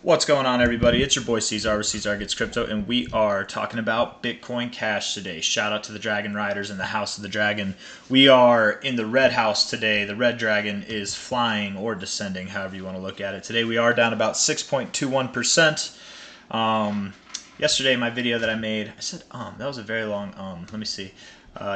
What's going on, everybody? It's your boy C-Zar with C-Zar Gets Crypto, and we are talking about Bitcoin Cash today. Shout out to the Dragon Riders in the House of the Dragon. We are in the red house today. The red dragon is flying or descending, however you want to look at it. Today we are down about 6.21%. Yesterday, my video that I made, I said that was a very long let me see.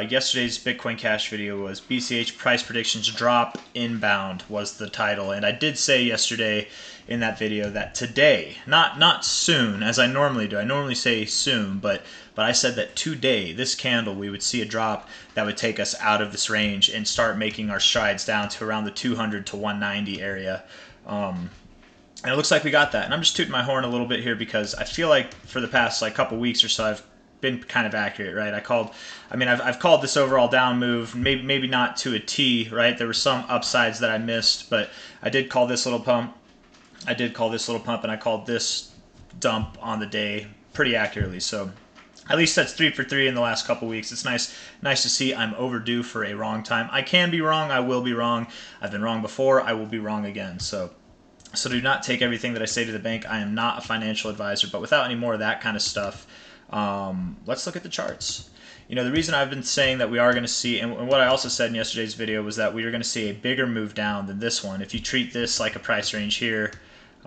Yesterday's Bitcoin Cash video was BCH price predictions drop inbound was the title, and I did say yesterday in that video that today, not soon as I normally do. I normally say soon, but I said that today, this candle, we would see a drop that would take us out of this range and start making our strides down to around the 200 to 190 area. And it looks like we got that. And I'm just tooting my horn a little bit here because I feel like for the past couple weeks or so, I've been kind of accurate, right? I've called this overall down move, maybe not to a T, right? There were some upsides that I missed, but I did call this little pump. And I called this dump on the day pretty accurately. So at least that's 3 for 3 in the last couple weeks. It's nice to see I'm overdue for a wrong time. I can be wrong. I will be wrong. I've been wrong before. I will be wrong again. So do not take everything that I say to the bank. I am not a financial advisor, but without any more of that kind of stuff, let's look at the charts. You know, the reason I've been saying that we are going to see, and what I also said in yesterday's video was that we are going to see a bigger move down than this one. If you treat this like a price range here,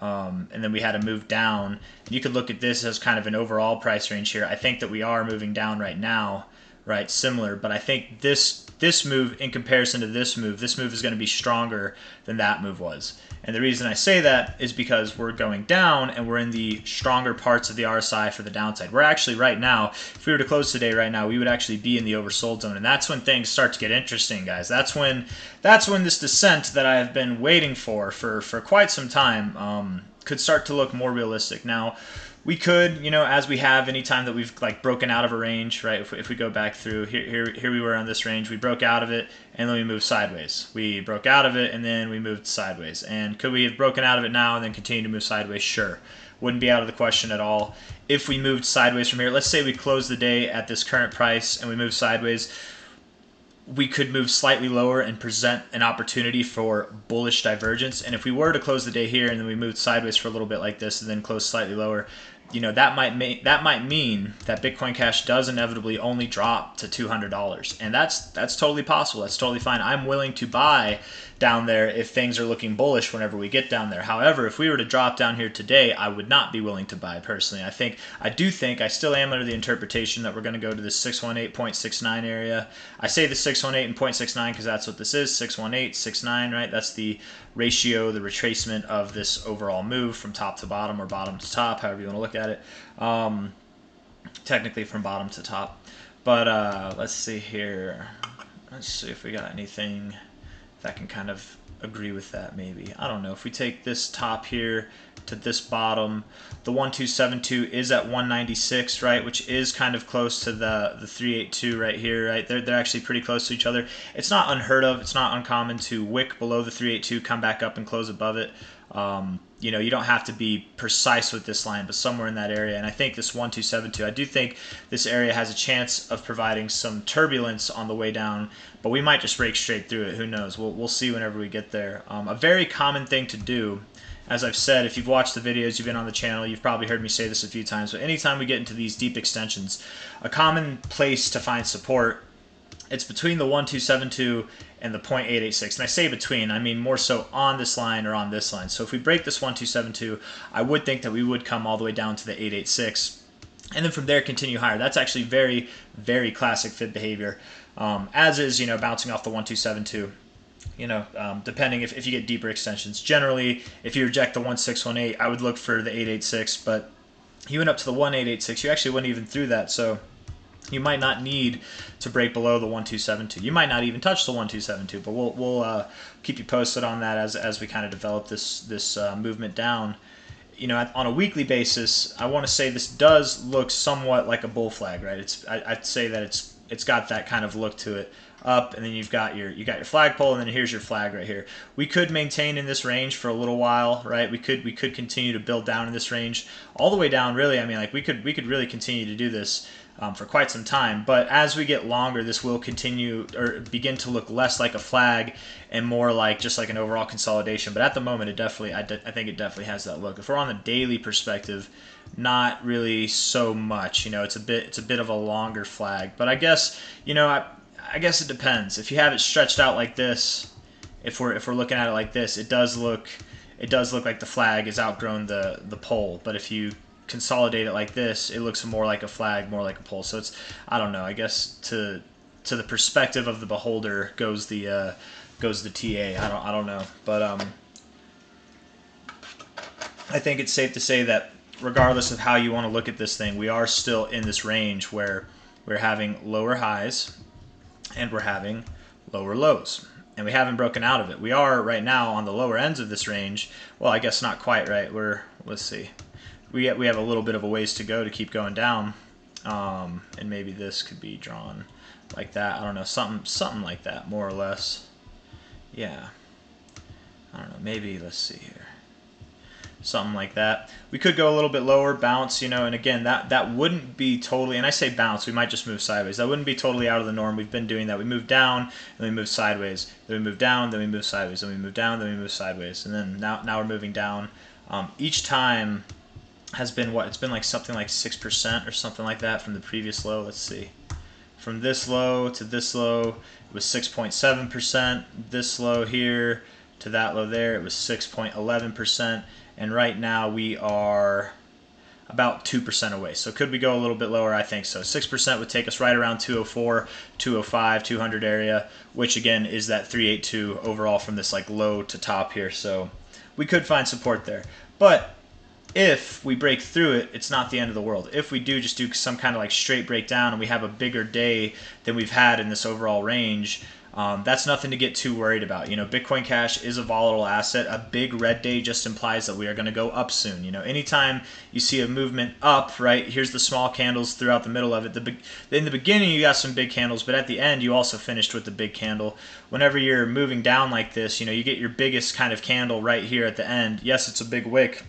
and then we had a move down, and you could look at this as kind of an overall price range here. I think that we are moving down right now, right? Similar, but I think this move in comparison to this move is going to be stronger than that move was. And the reason I say that is because we're going down and we're in the stronger parts of the RSI for the downside. We're actually right now, if we were to close today right now, we would actually be in the oversold zone. And that's when things start to get interesting, guys. That's when this descent that I have been waiting for quite some time could start to look more realistic. Now, we could, you know, as we have any time that we've broken out of a range, right? If we go back through here we were on this range, we broke out of it and then we moved sideways. We broke out of it and then we moved sideways. And could we have broken out of it now and then continue to move sideways? Sure. Wouldn't be out of the question at all. If we moved sideways from here, let's say we close the day at this current price and we move sideways, we could move slightly lower and present an opportunity for bullish divergence. And if we were to close the day here and then we moved sideways for a little bit like this and then close slightly lower, you know, that might mean that Bitcoin Cash does inevitably only drop to $200, and that's totally possible. That's totally fine. I'm willing to buy down there if things are looking bullish whenever we get down there. However, if we were to drop down here today, I would not be willing to buy personally. I still am under the interpretation that we're going to go to the 618.69 area. I say the 618 and 0.69 because that's what this is, 618, 69, right? That's the ratio, the retracement of this overall move from top to bottom or bottom to top, however you want to look at it. Technically from bottom to top. But let's see here. Let's see if we got anything that can kind of agree with that maybe. I don't know. If we take this top here to this bottom, the 1272 is at 196, right, which is kind of close to the 382 right here, right? They're actually pretty close to each other. It's not unheard of. It's not uncommon to wick below the 382, come back up and close above it. You know, you don't have to be precise with this line, but somewhere in that area. And I think this 1272, I do think this area has a chance of providing some turbulence on the way down, but we might just break straight through it. Who knows? We'll see whenever we get there. A very common thing to do, as I've said, if you've watched the videos, you've been on the channel, you've probably heard me say this a few times, but anytime we get into these deep extensions, a common place to find support, it's between the 1272 and the 0.886. And I say between, I mean more so on this line or on this line. So if we break this 1272, I would think that we would come all the way down to the 886. And then from there continue higher. That's actually very, very classic fib behavior. As is, you know, bouncing off the 1272. You know, depending if you get deeper extensions. Generally, if you reject the 1618, I would look for the 886. But you went up to the 1886, you actually went even through that. So you might not need to break below the 1272. You might not even touch the 1272, but we'll keep you posted on that as we kind of develop this movement down. You know, on a weekly basis, I want to say this does look somewhat like a bull flag, right? I'd say that it's got that kind of look to it. Up, and then you got your flagpole, and then here's your flag right here. We could maintain in this range for a little while, right? We could continue to build down in this range all the way down. Really, I mean, like we could really continue to do this for quite some time. But as we get longer, this will continue or begin to look less like a flag and more like just like an overall consolidation. But at the moment, it definitely, I think it definitely has that look. If we're on the daily perspective, not really so much. You know, it's a bit of a longer flag. But I guess, you know, I guess it depends. If you have it stretched out like this, if we're looking at it like this, it does look like the flag has outgrown the pole. But if you consolidate it like this, it looks more like a flag, more like a pole. So it's, I don't know, I guess to the perspective of the beholder goes the TA. I don't know, but I think it's safe to say that regardless of how you want to look at this thing, we are still in this range where we're having lower highs and we're having lower lows. And we haven't broken out of it. We are right now on the lower ends of this range. Well, I guess not quite, right? Let's see. We have a little bit of a ways to go to keep going down. And maybe this could be drawn like that. I don't know, something like that, more or less. Yeah. I don't know, maybe, let's see here. Something like that. We could go a little bit lower, bounce, you know, and again, that wouldn't be totally, and I say bounce, we might just move sideways. That wouldn't be totally out of the norm. We've been doing that. We move down, then we move sideways, then we move down, then we move sideways, then we move down, then we move sideways, and then now we're moving down. Each time has been what? It's been like something like 6% or something like that from the previous low. Let's see. From this low to this low, it was 6.7%. This low here to that low there, it was 6.11%. And right now we are about 2% away. So could we go a little bit lower? I think so. 6% would take us right around 204, 205, 200 area, which again is that 382 overall from this like low to top here. So we could find support there. But if we break through it, it's not the end of the world. If we do just do some kind of like straight breakdown and we have a bigger day than we've had in this overall range, that's nothing to get too worried about. You know, Bitcoin Cash is a volatile asset. A big red day just implies that we are going to go up soon. You know, anytime you see a movement up, right, here's the small candles throughout the middle of it. In the beginning, you got some big candles, but at the end, you also finished with the big candle. Whenever you're moving down like this, you know, you get your biggest kind of candle right here at the end. Yes, it's a big wick,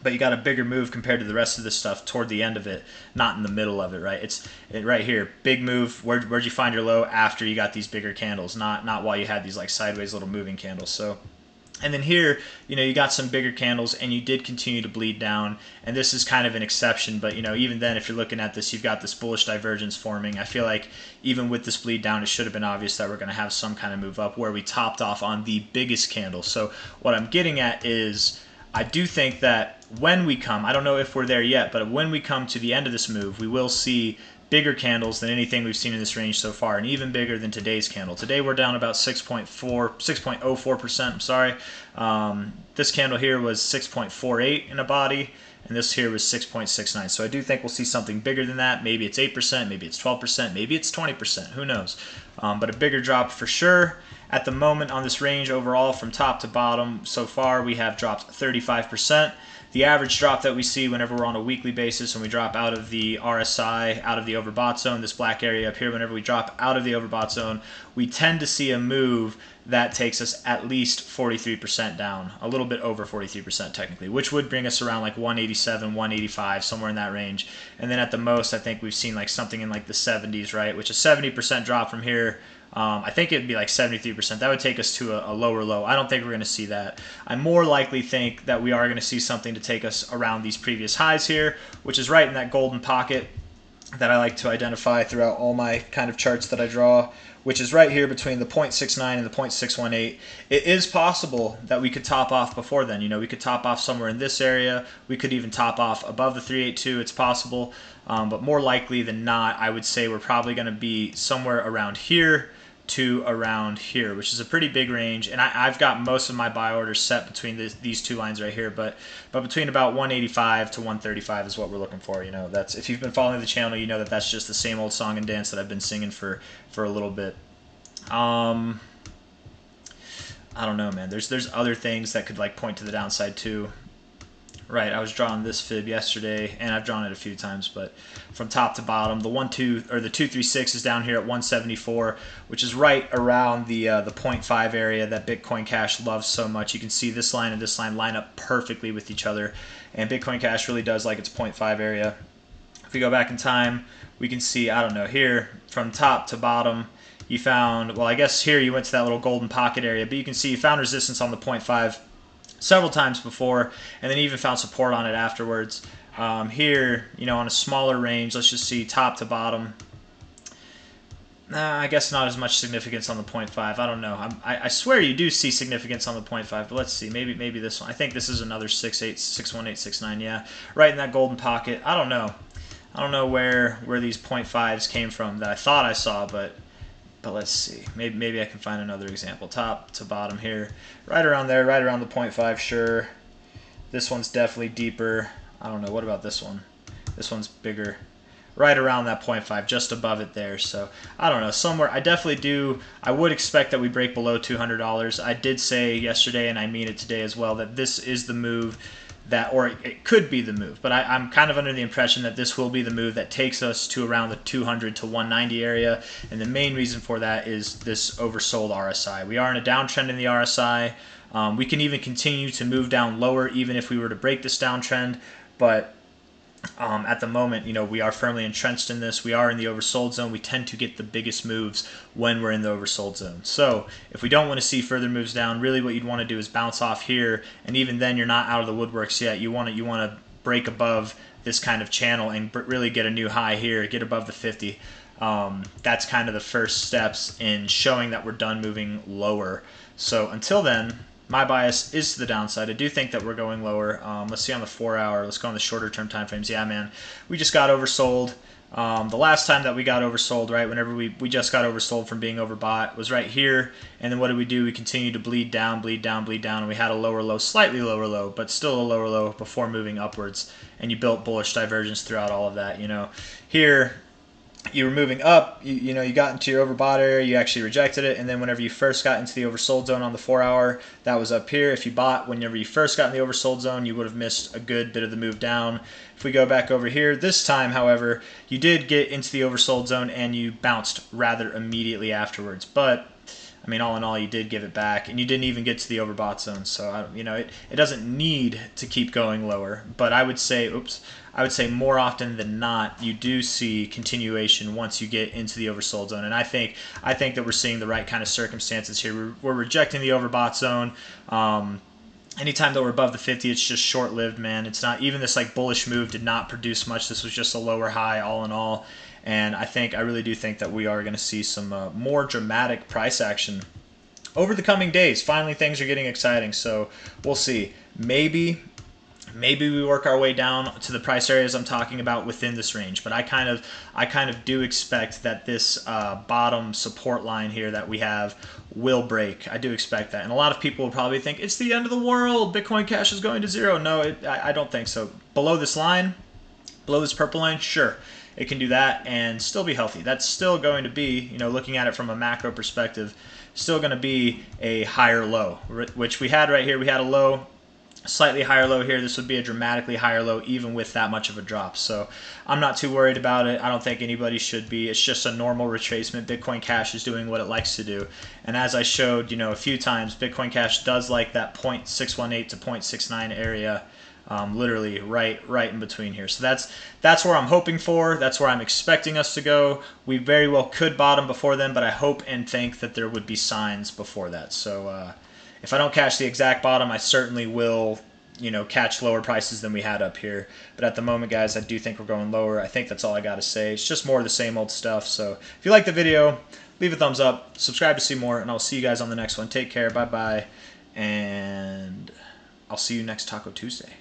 but you got a bigger move compared to the rest of this stuff toward the end of it, not in the middle of it, right? It's right here, big move. Where'd you find your low? After you got these bigger candles, not while you had these like sideways little moving candles. So, and then here, you know, you got some bigger candles and you did continue to bleed down, and this is kind of an exception, but you know, even then, if you're looking at this, you've got this bullish divergence forming. I feel like even with this bleed down, it should have been obvious that we're going to have some kind of move up where we topped off on the biggest candle. So what I'm getting at is, I do think that when we come, I don't know if we're there yet, but when we come to the end of this move, we will see bigger candles than anything we've seen in this range so far, and even bigger than today's candle. Today we're down about 6.04%. I'm sorry. This candle here was 6.48 in a body, and this here was 6.69. So I do think we'll see something bigger than that. Maybe it's 8%, maybe it's 12%, maybe it's 20%. Who knows? But a bigger drop for sure. At the moment on this range overall from top to bottom so far, we have dropped 35%. The average drop that we see whenever we're on a weekly basis and we drop out of the RSI, out of the overbought zone, this black area up here, whenever we drop out of the overbought zone, we tend to see a move that takes us at least 43% down, a little bit over 43% technically, which would bring us around like 187, 185, somewhere in that range. And then at the most, I think we've seen like something in like the 70s, right, which a 70% drop from here, I think it'd be like 73%. That would take us to a lower low. I don't think we're going to see that. I more likely think that we are going to see something to take us around these previous highs here, which is right in that golden pocket that I like to identify throughout all my kind of charts that I draw, which is right here between the 0.69 and the 0.618. It is possible that we could top off before then. You know, we could top off somewhere in this area. We could even top off above the 382. It's possible. But more likely than not, I would say we're probably going to be somewhere around here to around here, which is a pretty big range. And I've got most of my buy orders set between these two lines right here, but between about 185 to 135 is what we're looking for. You know, that's, if you've been following the channel, you know that that's just the same old song and dance that I've been singing for a little bit. I don't know, man. There's other things that could like point to the downside too. Right, I was drawing this fib yesterday, and I've drawn it a few times, but from top to bottom, the 236 is down here at 174, which is right around the 0.5 area that Bitcoin Cash loves so much. You can see this line and this line line up perfectly with each other, and Bitcoin Cash really does like its 0.5 area If we go back in time, we can see, I don't know, here from top to bottom, you found, well, I guess here you went to that little golden pocket area, but you can see you found resistance on the 0.5 several times before, and then even found support on it afterwards. Here, you know, on a smaller range, let's just see top to bottom. Nah, I guess not as much significance on the 0.5. I don't know. I swear you do see significance on the 0.5, but let's see. Maybe this one. I think this is another 6.8, 618, 6.9. Yeah, right in that golden pocket. I don't know. I don't know where these 0.5s came from that I thought I saw, but let's see. Maybe I can find another example. Top to bottom here, right around there, right around the 0.5. Sure. This one's definitely deeper. I don't know. What about this one? This one's bigger. Right around that 0.5, just above it there. So I don't know, somewhere. I definitely do. I would expect that we break below $200. I did say yesterday, and I mean it today as well, that this is the move that, or it could be the move, but I'm kind of under the impression that this will be the move that takes us to around the 200 to 190 area. And the main reason for that is this oversold RSI. We are in a downtrend in the RSI. We can even continue to move down lower even if we were to break this downtrend, but at the moment, you know, we are firmly entrenched in this. We are in the oversold zone. We tend to get the biggest moves when we're in the oversold zone. So if we don't want to see further moves down, really what you'd want to do is bounce off here, and even then you're not out of the woodworks yet. You want to break above this kind of channel and really get a new high here, get above the 50. That's kind of the first steps in showing that we're done moving lower. So until then, my bias is to the downside. I do think that we're going lower. Let's see on the 4 hour. Let's go on the shorter term time frames. Yeah, man, we just got oversold. The last time that we got oversold, right, whenever we just got oversold from being overbought, was right here. And then what did we do? We continued to bleed down, bleed down, bleed down. And we had a lower low, slightly lower low, but still a lower low before moving upwards. And you built bullish divergence throughout all of that. You know, here you were moving up, you know, you got into your overbought area, you actually rejected it, and then whenever you first got into the oversold zone on the 4 hour, that was up here. If you bought whenever you first got in the oversold zone, you would have missed a good bit of the move down. If we go back over here, this time, however, you did get into the oversold zone and you bounced rather immediately afterwards. But I mean, all in all, you did give it back, and you didn't even get to the overbought zone. So, you know, it doesn't need to keep going lower. But I would say, I would say more often than not, you do see continuation once you get into the oversold zone. And I think that we're seeing the right kind of circumstances here. We're rejecting the overbought zone. Anytime that we're above the 50, it's just short-lived, man. It's not even this like bullish move did not produce much. This was just a lower high all in all. And I really do think that we are going to see some more dramatic price action over the coming days. Finally, things are getting exciting. So we'll see. Maybe we work our way down to the price areas I'm talking about within this range. But I kind of do expect that this bottom support line here that we have will break. I do expect that. And a lot of people will probably think it's the end of the world. Bitcoin Cash is going to zero. No, I don't think so. Below this line, below this purple line, sure, it can do that and still be healthy. That's still going to be, you know, looking at it from a macro perspective, still going to be a higher low, which we had right here. We had a low, slightly higher low here. This would be a dramatically higher low even with that much of a drop. So I'm not too worried about it. I don't think anybody should be. It's just a normal retracement. Bitcoin Cash is doing what it likes to do. And as I showed, you know, a few times, Bitcoin Cash does like that 0.618 to 0.69 area. Literally right in between here. So that's where I'm hoping for. That's where I'm expecting us to go. We very well could bottom before then, but I hope and think that there would be signs before that. So if I don't catch the exact bottom, I certainly will, you know, catch lower prices than we had up here. But at the moment, guys, I do think we're going lower. I think that's all I got to say. It's just more of the same old stuff. So if you like the video, leave a thumbs up, subscribe to see more, and I'll see you guys on the next one. Take care. Bye-bye. And I'll see you next Taco Tuesday.